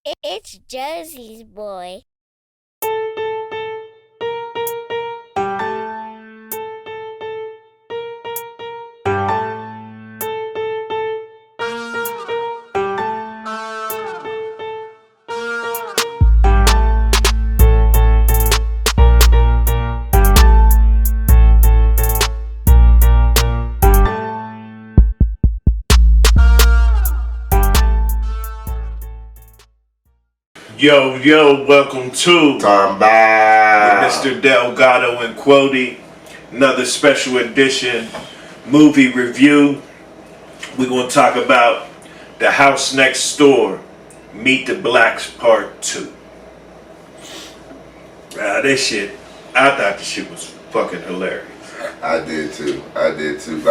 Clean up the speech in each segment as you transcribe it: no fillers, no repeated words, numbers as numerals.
It's Josie's boy. Yo, welcome to Talking about Mr. Delgado and Qwodie, another special edition movie review. We're going to talk about The House Next Door, Meet the Blacks Part 2. This shit, I thought the shit was fucking hilarious. I did too. I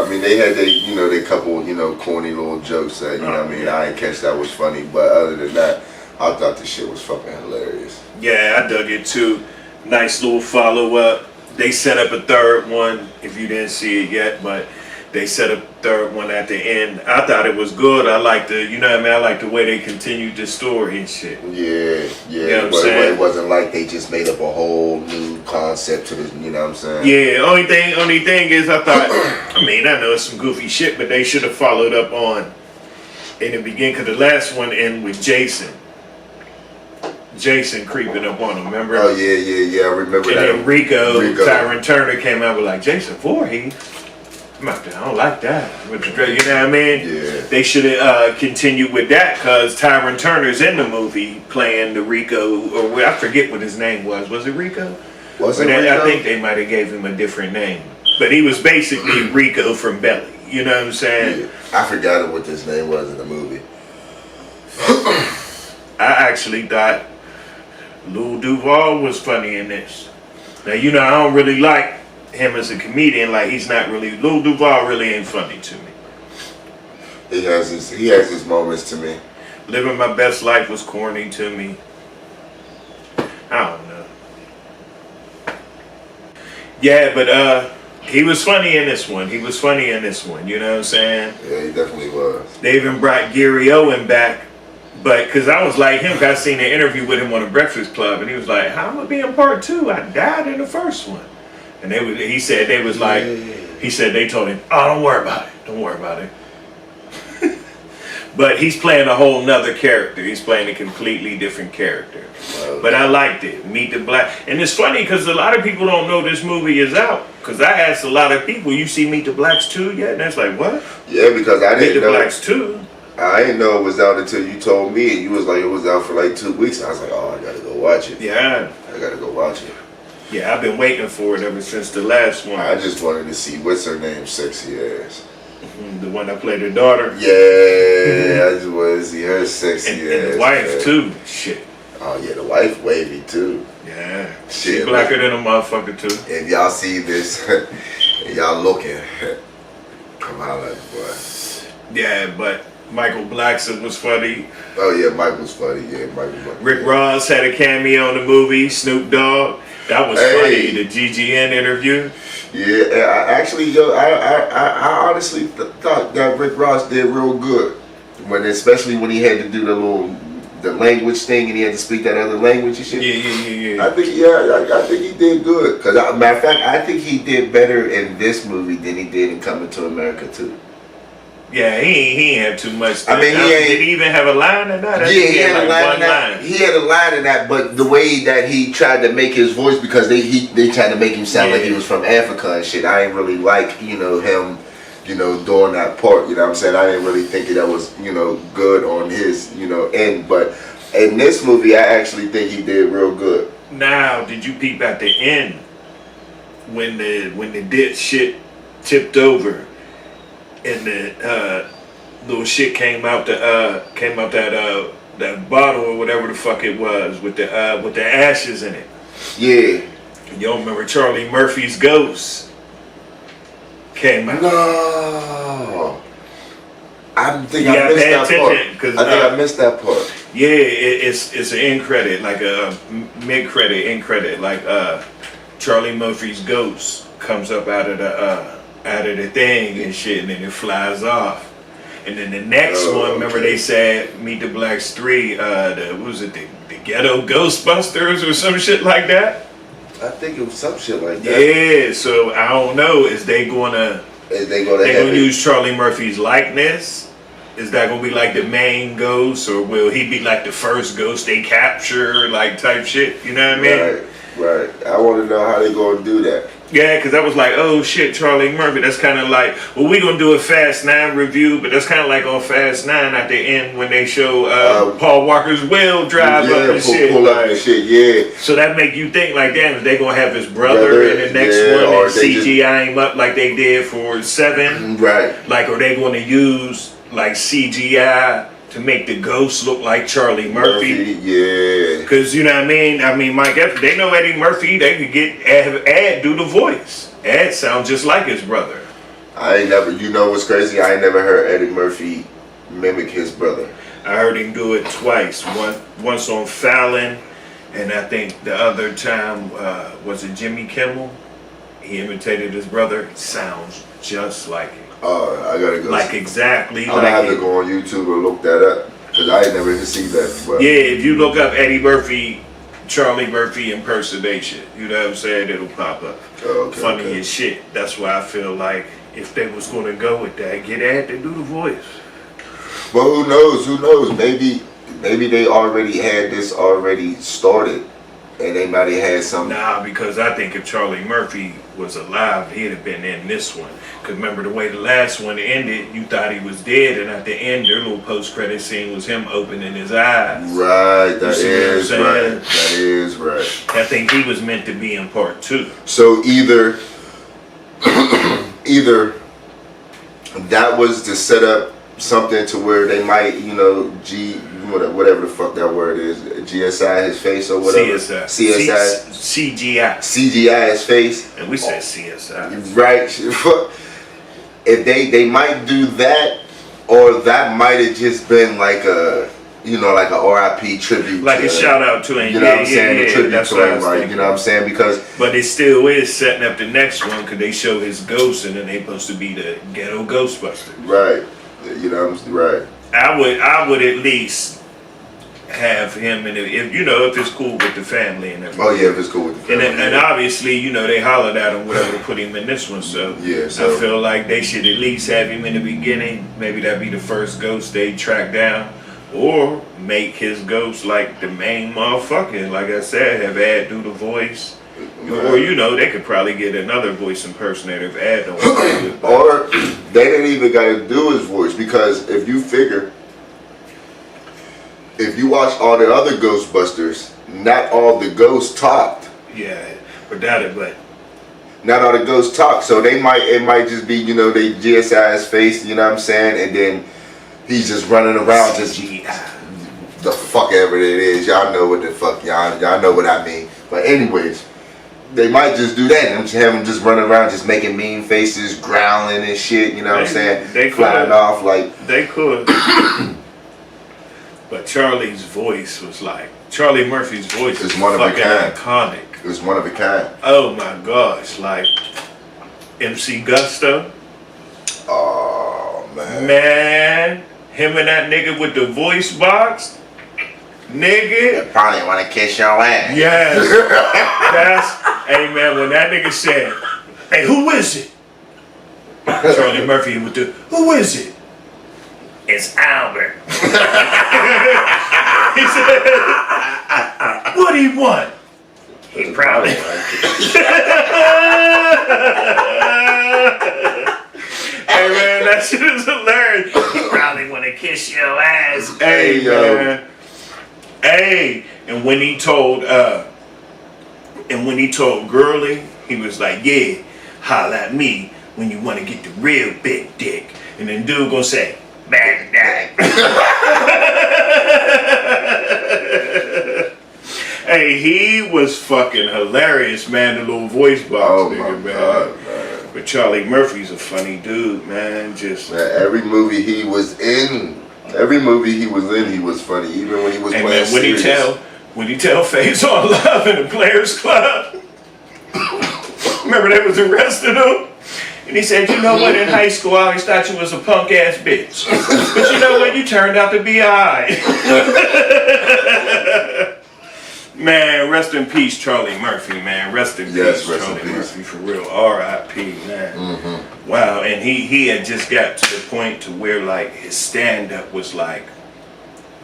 mean, they had they couple, corny little jokes that, I ain't catch that was funny, but other than that, I thought the shit was fucking hilarious. Yeah, I dug it too. Nice little follow-up. They set up a third one, if you didn't see it yet, but they set up a third one at the end. I thought it was good. I like I like the way they continued the story and shit. Yeah. You know what I'm saying? It wasn't like they just made up a whole new concept to this, you know what I'm saying? Yeah, only thing is I thought, I know it's some goofy shit, but they should have followed up on in the beginning, because the last one ended with Jason creeping up on him, remember? Oh, yeah, I remember and that. And then Rico, Tyron Turner came out with like, Jason Voorhees? I don't like that. You know what I mean? Yeah. They should have continued with that, because Tyron Turner's in the movie playing the Rico, or I forget what his name was. Was it Rico? Was it Rico? I think they might have gave him a different name. But he was basically Rico from Belly. You know what I'm saying? Yeah. I forgot what his name was in the movie. I actually thought Lil DuVall was funny in this. Now, I don't really like him as a comedian. Like, he's not really, Lil DuVall really ain't funny to me. He has his moments to me. Living My Best Life was corny to me. I don't know. Yeah, but he was funny in this one. You know what I'm saying? Yeah, he definitely was. They even brought Gary Owen back. But, because I was like him, I seen an interview with him on the Breakfast Club, and he was like, how am I being part 2? I died in the first one. And he said they told him, oh, don't worry about it. But he's playing a whole nother character. He's playing a completely different character. But I liked it. Meet the Black. And it's funny because a lot of people don't know this movie is out. Because I asked a lot of people, you see Meet the Blacks 2 yet? And that's like, what? Yeah, because I didn't know. Meet the Blacks 2? I didn't know it was out until you told me. And you was like, it was out for like 2 weeks. I was like, oh, I gotta go watch it. Yeah. I gotta go watch it. Yeah, I've been waiting for it ever since the last one. I just wanted to see what's her name, sexy ass. The one that played her daughter. Yeah, I just wanted to see her sexy ass. And the wife too. Shit. Oh yeah, the wife wavy too. Yeah. Shit, she blacker than a motherfucker too. If y'all see this, and y'all looking, come holla at the boy. Yeah, but Michael Blackson was funny. Oh yeah, Mike was funny. Yeah, Mike was funny. Rick Ross had a cameo in the movie. Snoop Dogg. That was funny. The GGN interview. Yeah, I honestly thought that Rick Ross did real good, especially when he had to do the language thing and he had to speak that other language and shit. Yeah. I think he did good. Cause matter of fact, I think he did better in this movie than he did in Coming to America too. Yeah, he ain't have too much. Did he even have a line in that? Yeah, he had a line in that. He had a line in that, but the way that he tried to make his voice, because they tried to make him sound like he was from Africa and shit. I ain't really like, him, doing that part. You know what I'm saying? I didn't really think that was, good on his, end. But in this movie, I actually think he did real good. Now, did you peep at the end when the dead shit tipped over? And the little shit came out that bottle or whatever the fuck it was with the ashes in it. Yeah. You don't remember Charlie Murphy's ghost came out? No. I think I missed that part. I missed that part. Yeah, it's an end credit, like a mid credit, end credit, like Charlie Murphy's ghost comes up out of the thing and shit, and then it flies off. And then the next one, remember they said Meet the Blacks 3, what was it, the Ghetto Ghostbusters or some shit like that? I think it was some shit like that. Yeah, so I don't know. Is they gonna use Charlie Murphy's likeness? Is that gonna be like the main ghost, or will he be like the first ghost they capture, like type shit? You know what I mean? Right. I want to know how they gonna do that. Yeah, because I was like, oh shit, Charlie Murphy. That's kind of like, well, we gonna do a Fast 9 review, but that's kind of like on Fast 9 at the end when they show Paul Walker's wheel drive up and shit. Pull up and shit, yeah. So that make you think like, damn, is they gonna have his brother in the next one and CGI him up like they did for 7? Right. Like, are they gonna use like CGI to make the ghost look like Charlie Murphy? Yeah. Because, you know what I mean? I mean, Mike, if they know Eddie Murphy, they could get Ed do the voice. Ed sounds just like his brother. You know what's crazy? I ain't never heard Eddie Murphy mimic his brother. I heard him do it twice. Once on Fallon, and I think the other time, was it Jimmy Kimmel? He imitated his brother. Sounds just like him. I gotta go. Like exactly. I'm gonna have to go on YouTube and look that up because I ain't never even seen that. But. Yeah, if you look up Eddie Murphy, Charlie Murphy impersonation, you know what I'm saying, it'll pop up. Funny as shit. That's why I feel like if they was gonna go with that, get Ed to do the voice. But who knows? Who knows? Maybe they already had this already started, and they might have had some. Nah, because I think if Charlie Murphy was alive, he'd have been in this one. Because remember the way the last one ended, you thought he was dead, and at the end, their little post-credit scene was him opening his eyes. Right, that is right. That is right. I think he was meant to be in part 2. So either that was to set up something to where they might, whatever the fuck that word is, GSI his face or whatever. CGI his face. And we said CSI. Right. If they might do that, or that might have just been like a like a RIP tribute, like a shout out to him. You know what I'm saying? A tribute to him, right? You know what I'm saying? Because but it still is setting up the next one because they show his ghost and then they supposed to be the Ghetto Ghostbusters. Right. You know what I'm right. I would at least have him, and if it's cool with the family and everything. Oh yeah, if it's cool with the family. And obviously, they hollered at him whatever to put him in this one. So yeah, I feel like they should at least have him in the beginning. Maybe that'd be the first ghost they track down, or make his ghost like the main motherfucker. Like I said, have Ed do the voice. Or they could probably get another voice impersonator if Ed don't want to do it. Or they didn't even got to do his voice, because if you figure, if you watch all the other Ghostbusters, not all the ghosts talked. Yeah, without it, but not all the ghosts talk. So it might just be they GSI his face, you know what I'm saying, and then he's just running around just the fuck ever it is. Y'all know what the fuck y'all know what I mean. But anyways. They might just do that and have him just running around just making mean faces, growling and shit, you know what I'm saying? They flying off like... They could. But Charlie Murphy's voice was one of a kind. Iconic. It was one of a kind. Oh my gosh, like MC Gusto. Oh man. Man, him and that nigga with the voice box. Nigga, I probably want to kiss your ass. Yes. Hey man, when that nigga said, "Hey, who is it?" Charlie Murphy with the, "Who is it?" It's Albert. He said, "What do you want?" He probably. Hey man, that shit is hilarious. He probably want to kiss your ass. Hey man. Hey, and when he told Gurley, he was like, "Yeah, holla at me when you want to get the real big dick." And then dude gonna say, "Bad dick." Hey, he was fucking hilarious, man. The little voice box nigga, man. God, man. But Charlie Murphy's a funny dude, man. Just man, every movie he was in, he was funny. Even when he was playing serious. When he tell Faze on Love in the Players Club. Remember they was arresting him? And he said, you know what, in high school I always thought you was a punk ass bitch. But you know what, you turned out to be alright. Man, rest in peace, Charlie Murphy, man. Rest in peace, Charlie Murphy, for real. R.I.P., man. Mm-hmm. Wow, and he had just got to the point to where, like, his stand-up was, like,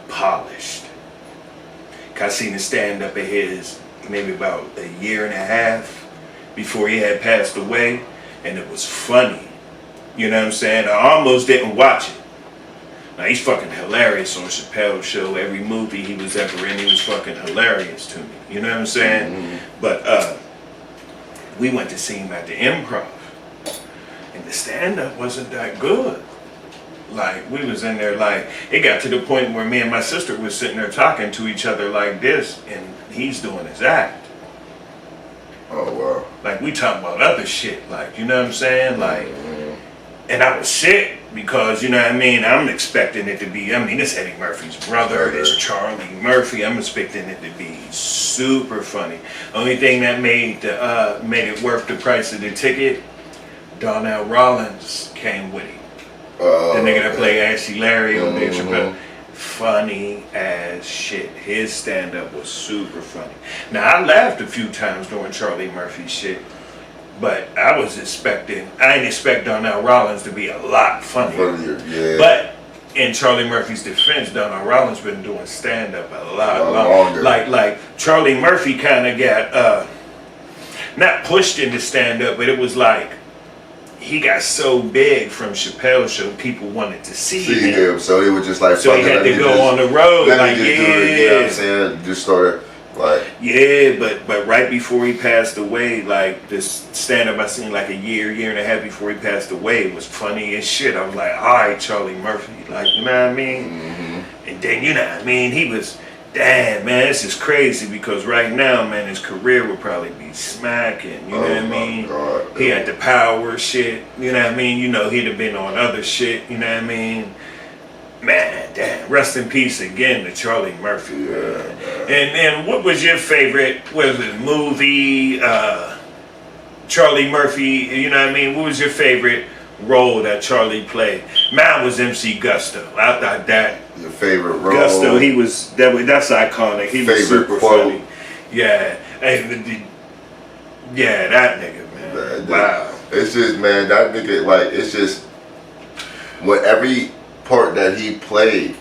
polished. I seen a stand-up of his maybe about a year and a half before he had passed away, and it was funny. You know what I'm saying? I almost didn't watch it. Now, he's fucking hilarious on Chappelle's show. Every movie he was ever in, he was fucking hilarious to me. You know what I'm saying? Mm-hmm. But we went to see him at the Improv, and the stand-up wasn't that good. Like, we was in there, like, it got to the point where me and my sister was sitting there talking to each other like this, and he's doing his act. Oh, wow. Like, we talking about other shit, like, you know what I'm saying? Like, and I was sick because, you know what I mean, I'm expecting it to be, I mean, it's Eddie Murphy's brother, it's Charlie Murphy, I'm expecting it to be super funny. Only thing that made it worth the price of the ticket, Donnell Rawlins came with him. The nigga that played Ashy Larry on Dave Chappelle. Funny as shit. His stand-up was super funny. Now, I laughed a few times during Charlie Murphy's shit, but I didn't expect Donnell Rawlins to be a lot funnier. Yeah. But in Charlie Murphy's defense, Donnell Rawlins been doing stand-up a lot longer. Like Charlie Murphy kind of got, not pushed into stand-up, but it was like, he got so big from Chappelle's show, people wanted to see him. So he was just like, so he had to go on the road. Like, do it, you know what I'm saying? Just started, like. Yeah, but right before he passed away, like, this stand-up I seen like a year and a half before he passed away, it was funny as shit. I was like, all right, Charlie Murphy. Like, you know what I mean? Mm-hmm. And then, you know what I mean? He was, damn, man, this is crazy because right now, man, his career would probably be smacking, you know what I mean? God, he had the power shit, you know what I mean? You know, he'd have been on other shit, you know what I mean? Man, damn, rest in peace again to Charlie Murphy, man. And what was your favorite, movie, Charlie Murphy, you know what I mean? What was your favorite role that Charlie played? Mine was MC Gusto. I thought that. Your favorite role? Gusto, that's iconic. He was super funny. Yeah. Yeah, that nigga, man. Wow. It's just, man, that nigga, like, it's just, with every part that he played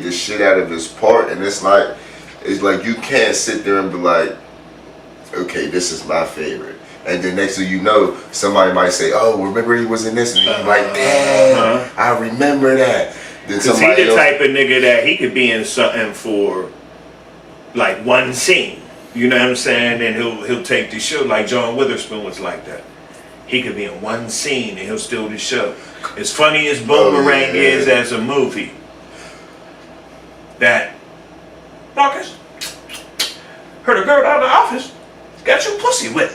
the shit out of his part, and it's like you can't sit there and be like, okay, this is my favorite. And then next thing you know, somebody might say, oh, remember he was in this? And you're like, damn, I remember that. Because he the type of nigga that he could be in something for like one scene. You know what I'm saying? And he'll take the show. Like John Witherspoon was like that. He could be in one scene and he'll steal the show. As funny as Boomerang is as a movie, that Marcus, heard a girl out of the office got your pussy wet.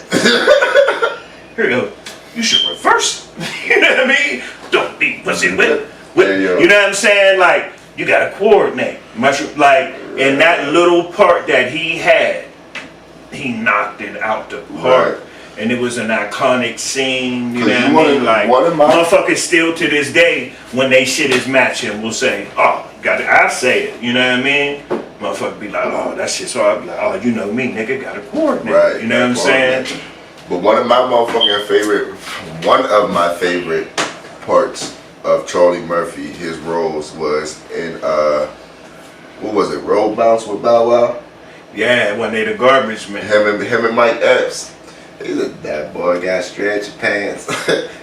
Here you go. You should reverse it. You know what I mean? Don't be pussy wet. You know what I'm saying? Like, you gotta coordinate. Like, in that little part that he had, he knocked it out the park. Right. And it was an iconic scene, you know what I mean? Like, motherfuckers still to this day, when they shit is matching, will say, oh, I say it, you know what I mean? Motherfucker be like, oh, that shit's hard. I be like, oh, you know me, nigga, gotta coordinate. Right. You know what I'm saying? But one of my favorite parts of Charlie Murphy, his roles was in, what was it, Road Bounce with Bout Wow? Yeah, when they the garbage man. Him and Mike Epps. He's that boy got stretchy pants.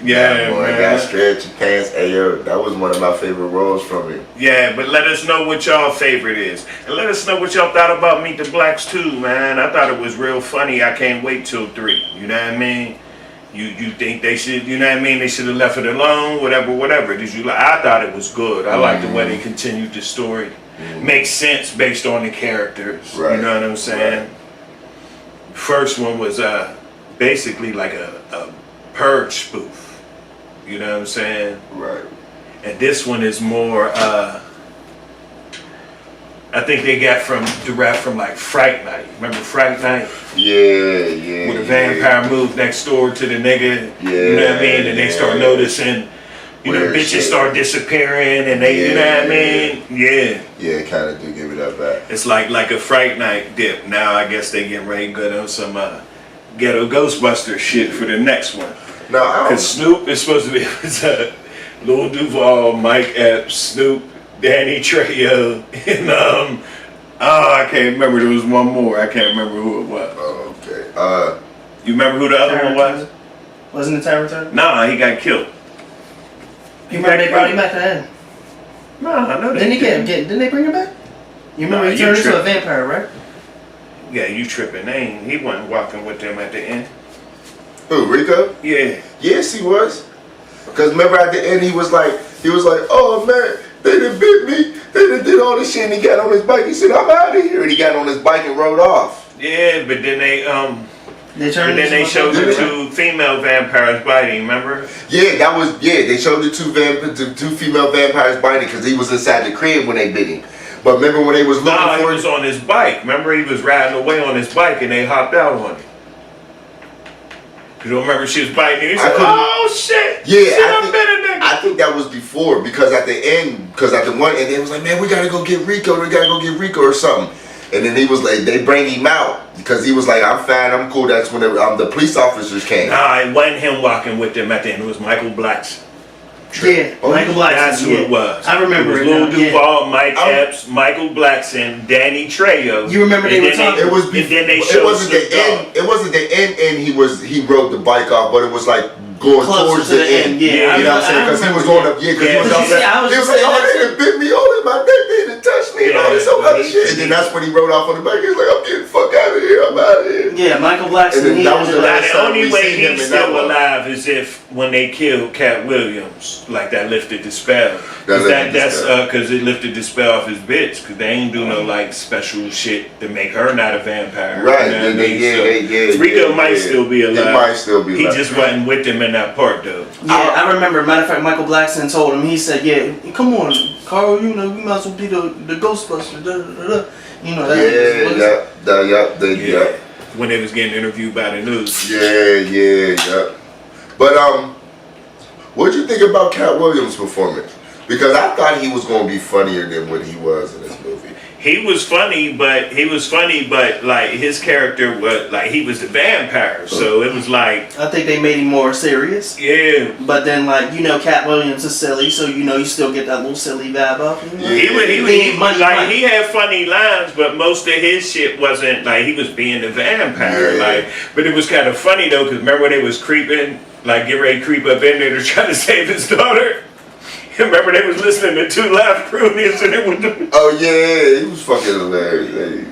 Yeah, that boy man. got stretchy pants. Hey, yo, that was one of my favorite roles from him. Yeah, but let us know what y'all favorite is. And let us know what y'all thought about Meet the Blacks too, man. I thought it was real funny. I can't wait till 3. You know what I mean? You think they should, you know what I mean? They should have left it alone, whatever. I thought it was good. I like the way they continued the story. Makes sense based on the characters. Right. You know what I'm saying? Right. First one was basically like a Purge spoof. You know what I'm saying? Right. And this one is more I think they got from the rap from like Fright Night. Remember Fright Night? Yeah. Where the vampire moved next door to the nigga. Yeah. You know what I mean? And they start noticing, you know, Weird bitches shit. start disappearing and they, you know what I mean? Yeah. Yeah, kind of do give it that back. It's like a Fright Night dip. Now I guess they getting ready to go on some ghetto Ghostbuster shit for the next one. No, I don't. Cause Snoop is supposed to be Lil DuVall, Mike Epps, Snoop, Danny Trejo, and I can't remember. There was one more. I can't remember who it was. Oh, okay. You remember who the other one was? Wasn't it Tyra Turner? Nah, he got killed. You remember they brought him back to the end? Nah, I know they Didn't they bring him back? You remember he turned into a vampire, right? Yeah, you tripping. He wasn't walking with them at the end. Who, Rico? Yeah. Yes, he was. Because remember at the end he was like, oh man, they done bit me. They done did all this shit, and he got on his bike. He said, I'm out of here. And he got on his bike and rode off. Yeah, but then they showed the two female vampires biting, remember? Yeah, they showed the two female vampires biting because he was inside the crib when they bit him. But remember when they was looking for he was on his bike. Remember he was riding away on his bike and they hopped out on him. You don't remember she was biting him? He said, oh shit! Yeah, I think that was before because at the one end, they was like, man, we gotta go get Rico or something. And then he was like, they bring him out because he was like, I'm fine, I'm cool. That's when the police officers came. Nah, it wasn't him walking with them at the end. It was Michael Blackson. Yeah, Michael Blackson. That's who it was. I remember it. Lil DuVall, Mike Epps, Michael Blackson, Danny Trejo. You remember they were talking? It was before. It wasn't the end. It wasn't the end. He rode the bike off, but it was like going towards the end. Yeah, you know what I'm saying? Because he was going up. Yeah, because he was outside. He was like, oh, they done bit me all in my neck. They done touched me and all this other shit. And then that's when he rode off on the bike. He was like, I'm getting the fuck out of here. I'm out of here. Yeah, Michael Blackson. And then that was the last time only we way seen him he's in that still one. alive is if when they killed Cat Williams, like that lifted the spell. That's because it lifted the spell off his bitch. Because they ain't do no like special shit to make her not a vampire. Right? You know what I mean? Rico might still be alive. He might still be alive. He just wasn't with them in that part though. Yeah, I remember. Matter of fact, Michael Blackson told him. He said, "Yeah, come on, Carl. You know, you might as well be the Ghostbuster." You know that. Yeah. When they was getting interviewed by the news. Yeah. But what'd you think about Cat Williams' performance? Because I thought he was gonna be funnier than what he was in this movie. He was funny, but like his character was like he was the vampire, so it was like I think they made him more serious. Yeah. But then Cat Williams is silly, so you still get that little silly vibe off him. He had funny lines, but most of his shit wasn't like he was being the vampire. Yeah. But it was kind of funny though, because remember when they was creeping, like get ready to creep up in there to try to save his daughter. Remember they was listening to Two Live Crew and it was Oh yeah, he was fucking hilarious.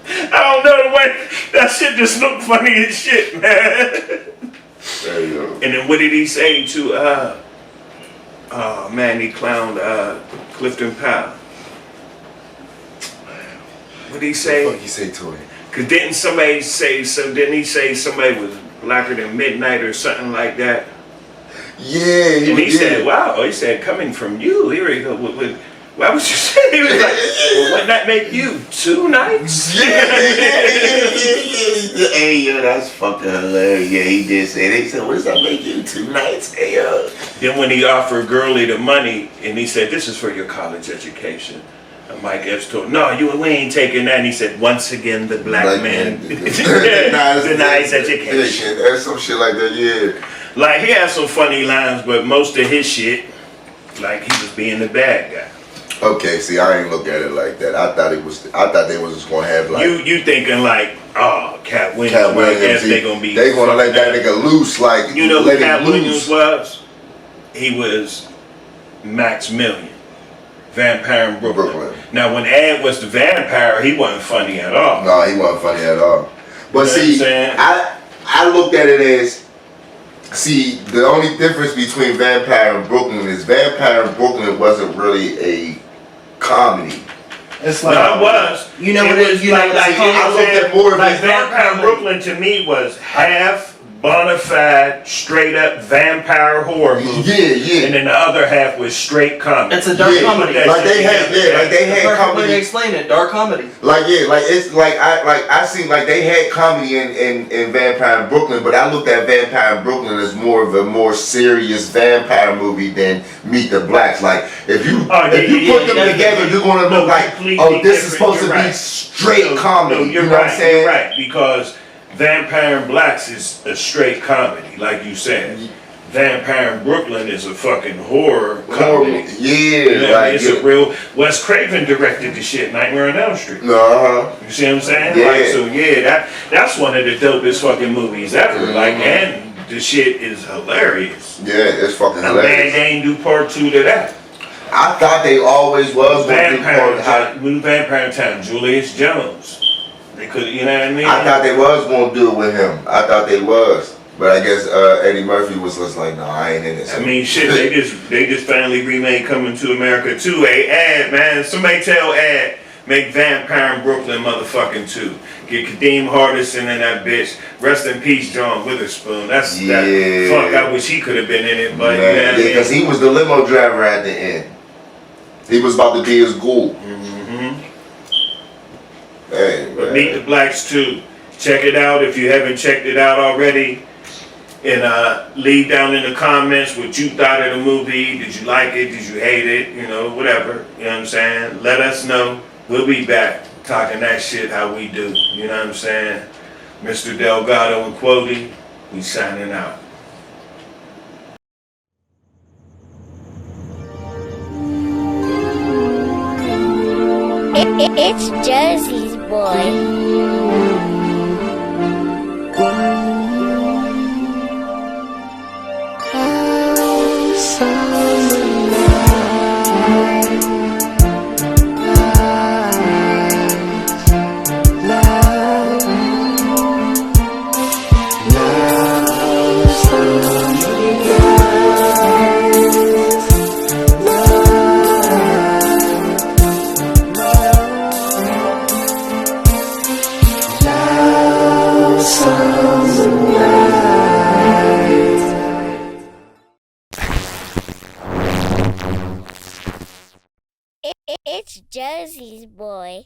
I don't know the way that shit just looked funny as shit, man. There you go. And then what did he say to oh man, he clowned Clifton Powell. What did he say? What the fuck he say to him? Cause didn't he say somebody was blacker than midnight or something like that? Yeah, he said, wow, he said, coming from you, here we go. Why would you say? He was like, well, wouldn't that make you 2 nights? Yeah. Hey, yo, that's fucking hilarious. Yeah, he did say that. He said, what does that make you 2 nights? Hey, yo. Then when he offered Gurley the money, and he said, this is for your college education. And Mike Epps told him, no, we ain't taking that. And he said, once again, the black man denies education. That's some shit like that, yeah. Like, he had some funny lines, but most of his shit, like, he was being the bad guy. Okay, see, I ain't look at it like that. I thought they was just gonna have like you thinking like, oh, Cat Williams, they gonna let that nigga loose, like you know who Cat Williams was? He was Max Million, vampire in Brooklyn. Now when Ed was the vampire, he wasn't funny at all. No, he wasn't funny at all. But you know see, I looked at it as. See, the only difference between Vampire and Brooklyn is Vampire in Brooklyn wasn't really a comedy. It's like no, it was. You know what it is? You like, know what I looked at more of like his Vampire in Brooklyn to me was half bona fide, straight up vampire horror movie. Yeah. And then the other half was straight comedy. It's a dark comedy. Like they had comedy. Way to explain it, dark comedy. I seen like they had comedy in Vampire in Brooklyn, but I looked at Vampire in Brooklyn as more of a more serious vampire movie than Meet the Blacks. Like if you put them together, you're gonna look like, oh, this is supposed to be straight comedy. No, you're you know right. what I'm saying? You're right, because Vampire in Blacks is a straight comedy, like you said. Vampire in Brooklyn is a fucking horror comedy. Yeah, you know, like, it's a real. Wes Craven directed the shit, Nightmare on Elm Street. You see what I'm saying? Yeah. Like, so that's one of the dopest fucking movies ever. Like, and the shit is hilarious. Yeah, it's fucking I'm hilarious. mad they ain't do part 2 to that. I thought they always was going to do part 2. New Vampire in Town, Julius Jones. They could, you know what I mean? I thought they was going to do it with him. I thought they was. But I guess Eddie Murphy was just like, no, I ain't in it. I mean, shit, they just finally remade Coming to America 2. Ad, man. Somebody tell Ad, make Vampire in Brooklyn motherfucking 2. Get Kadeem Hardison and that bitch. Rest in peace, John Witherspoon. That fuck, I wish he could have been in it, but you know what I mean? Because he was the limo driver at the end. He was about to be his ghoul. Hey, but Meet the Blacks 2. Check it out if you haven't checked it out already. And leave down in the comments what you thought of the movie. Did you like it? Did you hate it? You know, whatever. You know what I'm saying? Let us know. We'll be back talking that shit how we do. You know what I'm saying? Mr. Delgado and Qwodie, we signing out. It's Josie's boy. It's Josie's boy.